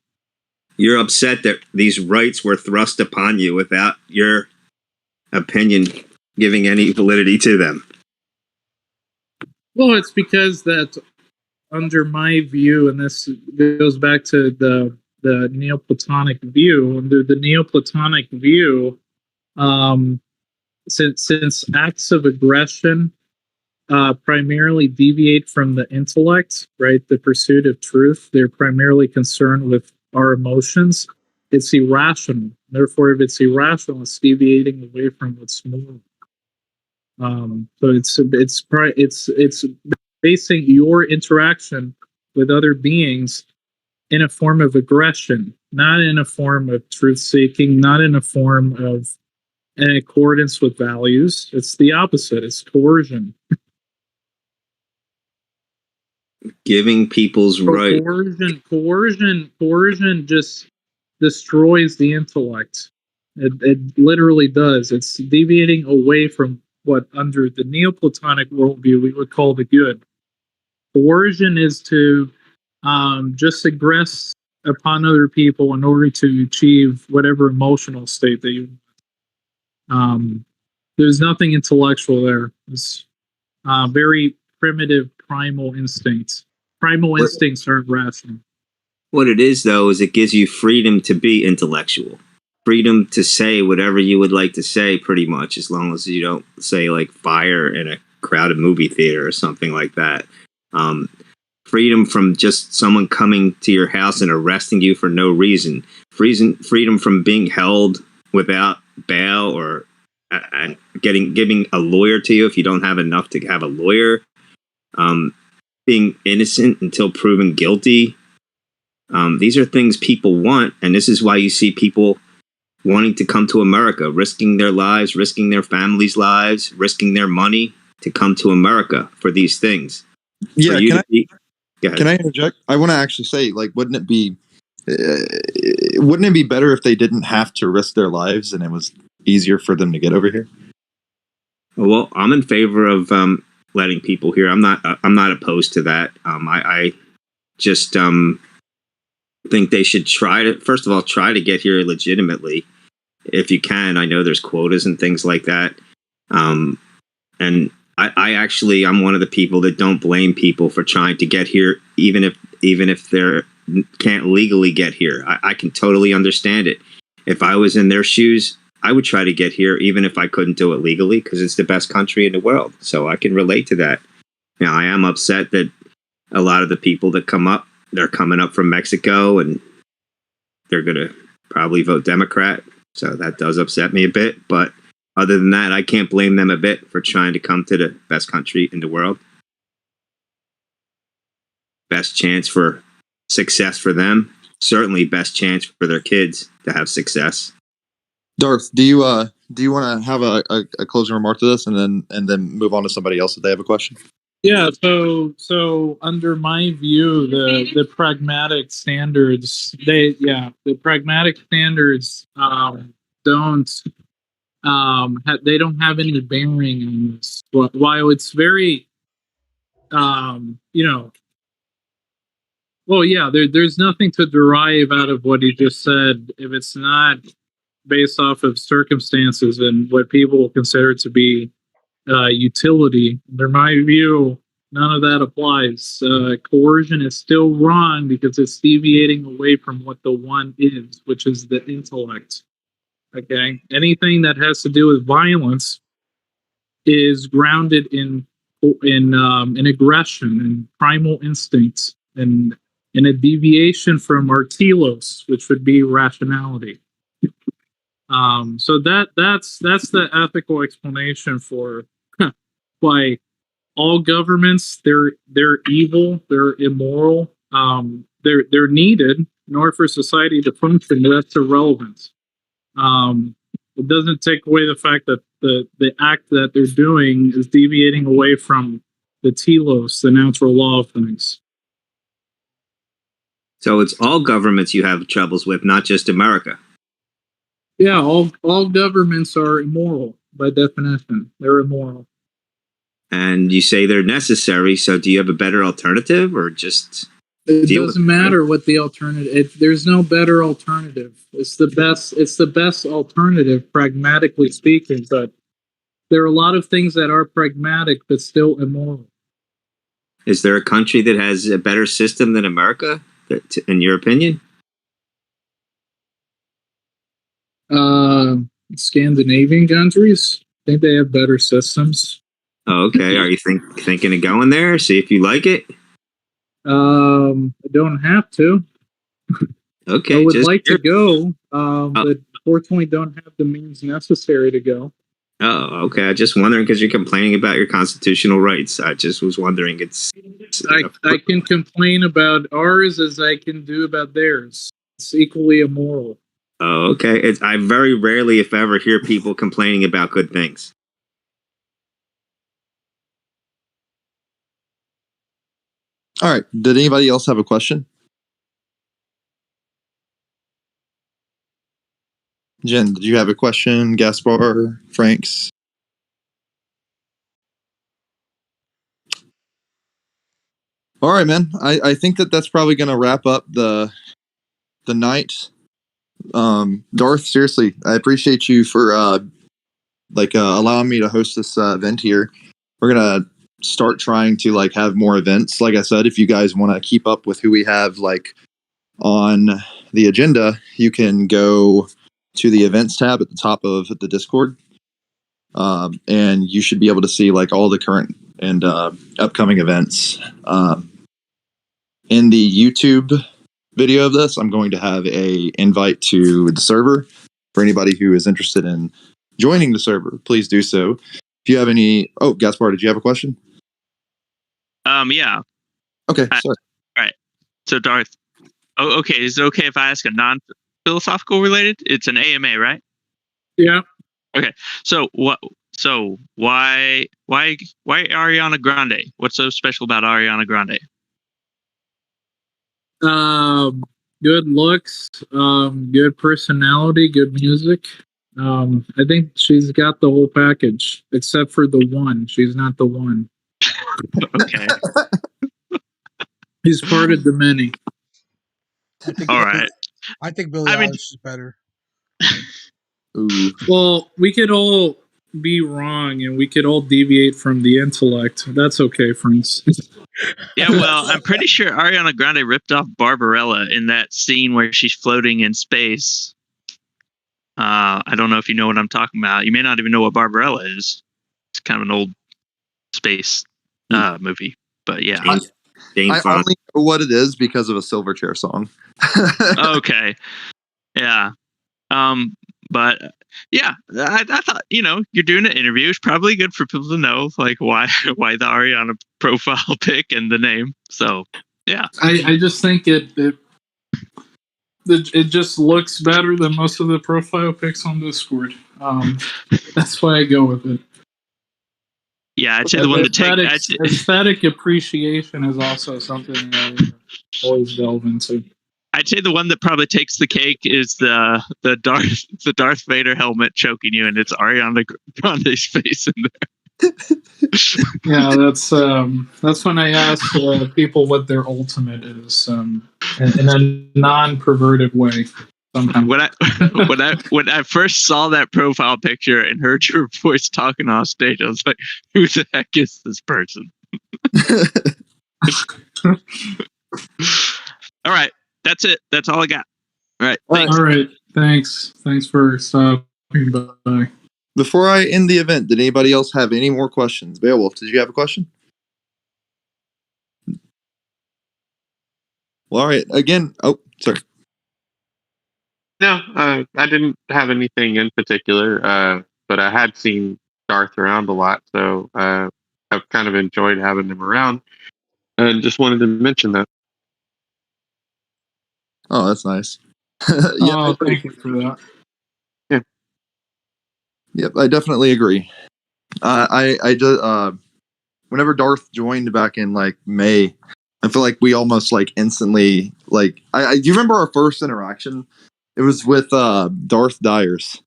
You're upset that these rights were thrust upon you without your opinion giving any validity to them. Well, it's because that under my view, and this goes back to the Neoplatonic view, under the Neoplatonic view, since acts of aggression primarily deviate from the intellect, right, the pursuit of truth, they're primarily concerned with our emotions. It's irrational. Therefore, if it's irrational, it's deviating away from what's moral. So it's basing your interaction with other beings in a form of aggression, not in a form of truth-seeking, not in a form of in accordance with values. It's the opposite. It's coercion. Giving people's right. Coercion just destroys the intellect. It literally does. It's deviating away from what under the Neoplatonic worldview we would call the good. Coercion is to just aggress upon other people in order to achieve whatever emotional state that you there's nothing intellectual there. It's very primitive primal instincts. Primal instincts aren't rational. What it is, though, is it gives you freedom to be intellectual. Freedom to say whatever you would like to say, pretty much, as long as you don't say, like, fire in a crowded movie theater or something like that. Freedom from just someone coming to your house and arresting you for no reason. Freedom from being held without bail or giving a lawyer to you if you don't have enough to have a lawyer. Being innocent until proven guilty. These are things people want, and this is why you see people wanting to come to America, risking their lives, risking their families' lives, risking their money to come to America for these things. Yeah, can I interject? I want to actually say, like, wouldn't it be wouldn't it be better if they didn't have to risk their lives and it was easier for them to get over here? Well, I'm in favor of letting people here. I'm not opposed to that. I just think they should try to get here legitimately if you can. I know there's quotas and things like that. And I'm one of the people that don't blame people for trying to get here, even if they can't legally get here. I can totally understand it. If I was in their shoes, I would try to get here, even if I couldn't do it legally, because it's the best country in the world. So I can relate to that. Now, I am upset that a lot of the people that come up, they're coming up from Mexico, and they're going to probably vote Democrat. So that does upset me a bit. But other than that, I can't blame them a bit for trying to come to the best country in the world. Best chance for success for them. Certainly best chance for their kids to have success. Darth, do you want to have a closing remark to this, and then move on to somebody else if they have a question? Yeah, so under my view, the pragmatic standards, they don't have any bearing on this. While it's very there's nothing to derive out of what he just said if it's not based off of circumstances and what people consider to be utility. Under my view, none of that applies. Coercion is still wrong because it's deviating away from what the one is, which is the intellect. Okay, anything that has to do with violence is grounded in aggression and primal instincts and in a deviation from our telos, which would be rationality. So that's the ethical explanation for why all governments they're evil, they're immoral, they're needed in order for society to function. But that's irrelevant. It doesn't take away the fact that the act that they're doing is deviating away from the telos, the natural law of things. So it's all governments you have troubles with, not just America. Yeah, all governments are immoral by definition. They're immoral. And you say they're necessary, so do you have a better alternative, or just it doesn't matter what the alternative. There's no better alternative. It's the best alternative, pragmatically speaking. But there are a lot of things that are pragmatic but still immoral. Is there a country that has a better system than America, in your opinion? Scandinavian countries, I think they have better systems. Oh, okay. Are you thinking of going there? See if you like it? I don't have to. Okay. I would like to go, but fortunately don't have the means necessary to go. Oh, okay. I just wondering because you're complaining about your constitutional rights. I just was wondering. I can complain about ours as I can do about theirs. It's equally immoral. Oh, okay. I very rarely, if ever, hear people complaining about good things. All right. Did anybody else have a question? Jen, did you have a question? Gaspar, Franks? All right, man. I think that's probably going to wrap up the night. Darth, seriously, I appreciate you for allowing me to host this event here. We're going to start trying to have more events. Like I said, if you guys want to keep up with who we have on the agenda, you can go to the events tab at the top of the Discord, and you should be able to see all the current and upcoming events. In the YouTube video of this, I'm going to have a invite to the server for anybody who is interested in joining the server. Please do so. If you have any, Gaspar, did you have a question? Yeah. Okay. Sorry. All right. So Darth. Oh, okay. Is it okay if I ask a non-philosophical related? It's an AMA, right? Yeah. Okay. So what? So why Ariana Grande? What's so special about Ariana Grande? good looks, good personality, good music. I think she's got the whole package, except for the one. She's not the one. Okay. He's part of the many. I think All Billie- right. I think Billie I mean- Eilish is better. Ooh. Well, we could all be wrong, and we could all deviate from the intellect. That's okay, friends. Yeah, well, I'm pretty sure Ariana Grande ripped off Barbarella in that scene where she's floating in space. I don't know if you know what I'm talking about. You may not even know what Barbarella is. It's kind of an old space movie, but yeah. Jane I Fonda. only know what it is because of a Silverchair song. Okay. Yeah. But yeah, I thought, you're doing an interview. It's probably good for people to know like why the Ariana profile pic and the name. So yeah. I just think it just looks better than most of the profile pics on Discord. That's why I go with it. Yeah, I'd say the one that aesthetic appreciation is also something I always delve into. I'd say the one that probably takes the cake is the Darth Vader helmet choking you, and it's Ariana Grande's face in there. Yeah, that's when I ask people what their ultimate is, in a non-perverted way. Somehow. When I first saw that profile picture and heard your voice talking off stage, I was like, "Who the heck is this person?" All right, that's it. That's all I got. All right, thanks. All right, thanks. Thanks for stopping by. Before I end the event, did anybody else have any more questions? Beowulf, did you have a question? Well, all right. Again, sorry. No, I didn't have anything in particular, but I had seen Darth around a lot, so I've kind of enjoyed having him around, and just wanted to mention that. Oh, that's nice. Thank you for that. Yep, I definitely agree. I just whenever Darth joined back in like May, I feel like we almost like instantly like do you remember our first interaction? It was with Darth Dyers.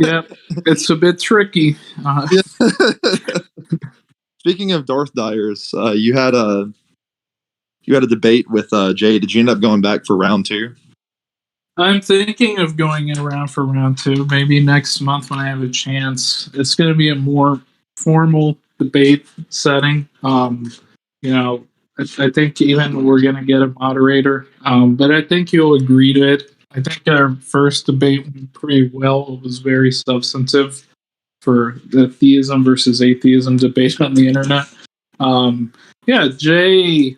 Yep, it's a bit tricky. Speaking of Darth Dyers, you had a debate with Jay. Did you end up going back for round 2? I'm thinking of going in around for round 2, maybe next month when I have a chance. It's going to be a more formal debate setting. I think even we're going to get a moderator, but I think you'll agree to it. I think our first debate went pretty well. It was very substantive for the theism versus atheism debate on the internet. Jay,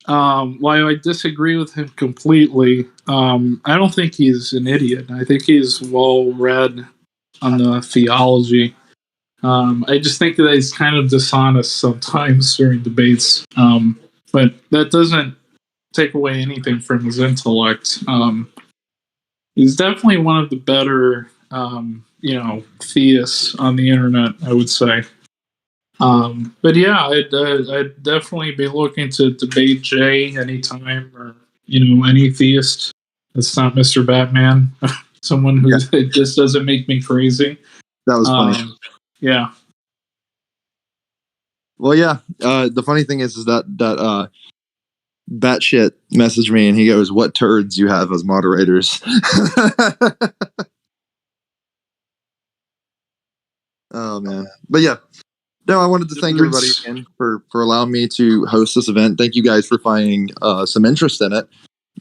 while I disagree with him completely, I don't think he's an idiot. I think he's well read on the theology. I just think that he's kind of dishonest sometimes during debates, but that doesn't take away anything from his intellect. He's definitely one of the better, theists on the internet, I would say. But yeah, I'd definitely be looking to debate Jay anytime, or any theist that's not Mr. Batman, someone who it just doesn't make me crazy. That was funny. Yeah. Well, yeah. The funny thing is that Batshit messaged me and he goes, "What turds you have as moderators?" Oh man, but yeah. No, I wanted to thank everybody again for allowing me to host this event. Thank you guys for finding some interest in it,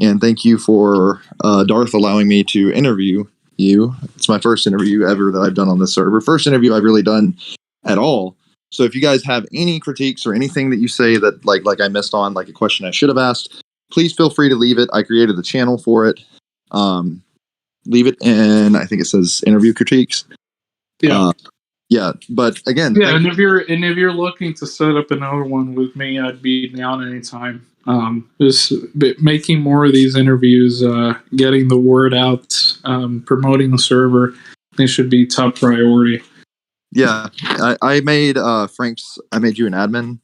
and thank you for Darth allowing me to interview you. It's my first interview ever that I've done on this server. First interview I've really done at all. So if you guys have any critiques or anything that you say that like I missed on, like a question I should have asked, please feel free to leave it. I created a channel for it. Leave it in, I think it says interview critiques. Yeah. Yeah, but again, and if you're looking to set up another one with me, I'd be down anytime. Just making more of these interviews, getting the word out, promoting the server, they should be top priority. Yeah, I made Frank's. I made you an admin.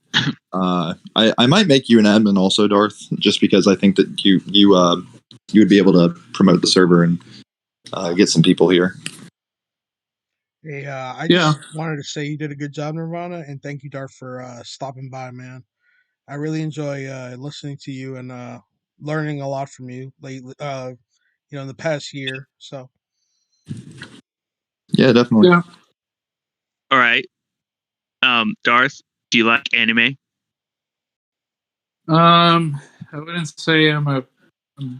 I might make you an admin also, Darth, just because I think that you you would be able to promote the server and get some people here. Hey, I just wanted to say you did a good job, Nirvana, and thank you, Darth, for stopping by, man. I really enjoy listening to you and learning a lot from you lately. In the past year. So Yeah, definitely. Yeah. All right. Darth, do you like anime? I wouldn't say I'm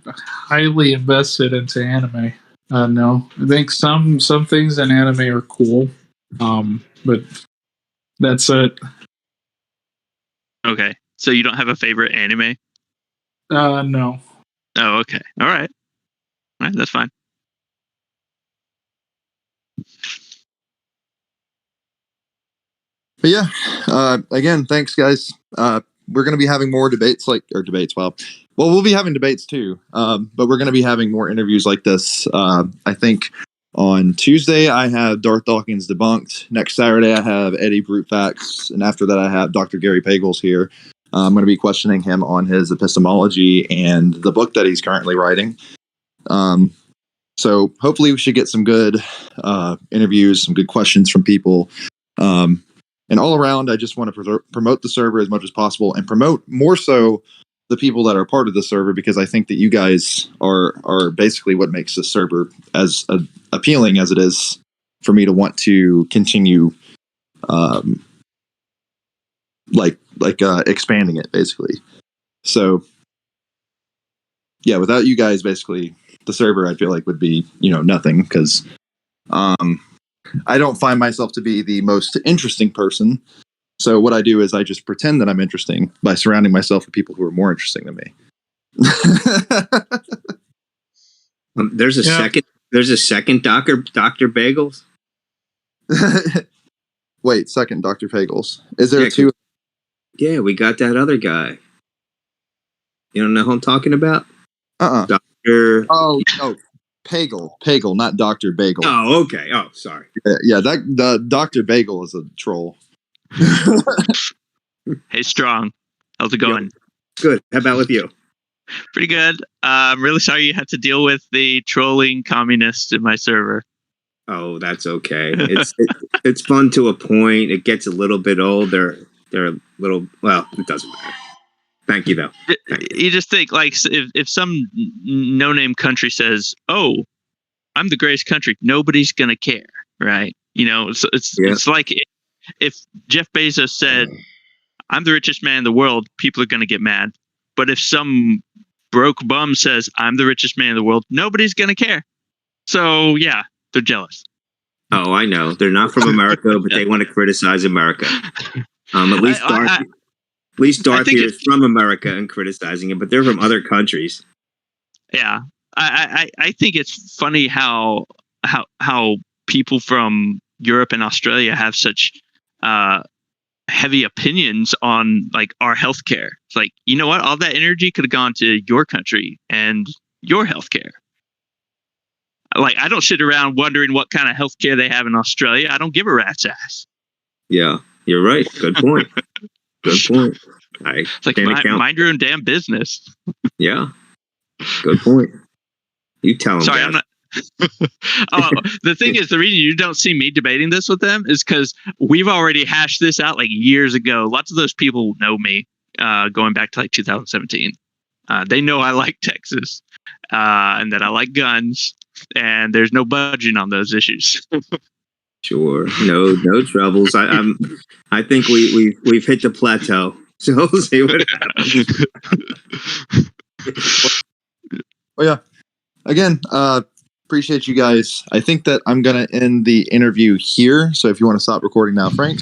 highly invested into anime. No, I think some things in anime are cool, but that's it. Okay. So you don't have a favorite anime? No. Oh, okay. All right. All right, that's fine. But yeah, again, thanks, guys. We're going to be having more debates well, we'll be having debates too, but we're going to be having more interviews like this. I think on Tuesday, I have Darth Dawkins Debunked. Next Saturday, I have Eddie Brute Facts. And after that, I have Dr. Gary Pagels here. I'm going to be questioning him on his epistemology and the book that he's currently writing. So hopefully we should get some good interviews, some good questions from people. And all around, I just want to promote the server as much as possible and promote more so the people that are part of the server, because I think that you guys are basically what makes the server as appealing as it is for me to want to continue expanding it, basically. So yeah, without you guys, basically the server I feel like would be nothing, because I don't find myself to be the most interesting person. So what I do is I just pretend that I'm interesting by surrounding myself with people who are more interesting than me. There's a second Dr. Bagels. Wait, second Dr. Pagels. Is there two? Yeah, we got that other guy. You don't know who I'm talking about? Dr. Oh, Pagel, not Dr. Bagel. Oh, okay. Oh, sorry. Yeah, the Dr. Bagel is a troll. Hey, Strong. How's it going? Good. How about with you? Pretty good. I'm really sorry you had to deal with the trolling communists in my server. Oh, that's okay. It's fun to a point. It gets a little bit old. They're a little. Well, it doesn't matter. Thank you, though. You just think, like, if some no-name country says, "Oh, I'm the greatest country," nobody's gonna care, right? So it's like if Jeff Bezos said, "I'm the richest man in the world," people are gonna get mad. But if some broke bum says, "I'm the richest man in the world," nobody's gonna care. So yeah, they're jealous. Oh, I know. They're not from America, but they want to criticize America. At least Darth here is from America and criticizing it, but they're from other countries. Yeah, I think it's funny how people from Europe and Australia have such heavy opinions on like our healthcare. It's like, you know what? All that energy could have gone to your country and your healthcare. Like, I don't sit around wondering what kind of healthcare they have in Australia. I don't give a rat's ass. Yeah, you're right. Good point. Good point. It's like, mind your own damn business. Yeah. Good point. You tell them. Sorry, I'm not. The thing is, the reason you don't see me debating this with them is because we've already hashed this out like years ago. Lots of those people know me, going back to like 2017. They know I like Texas, and that I like guns, and there's no budging on those issues. Sure, no troubles. I think we've hit the plateau. So we'll see what happens. Oh yeah. Again, appreciate you guys. I think that I'm gonna end the interview here. So if you want to stop recording now, Frank.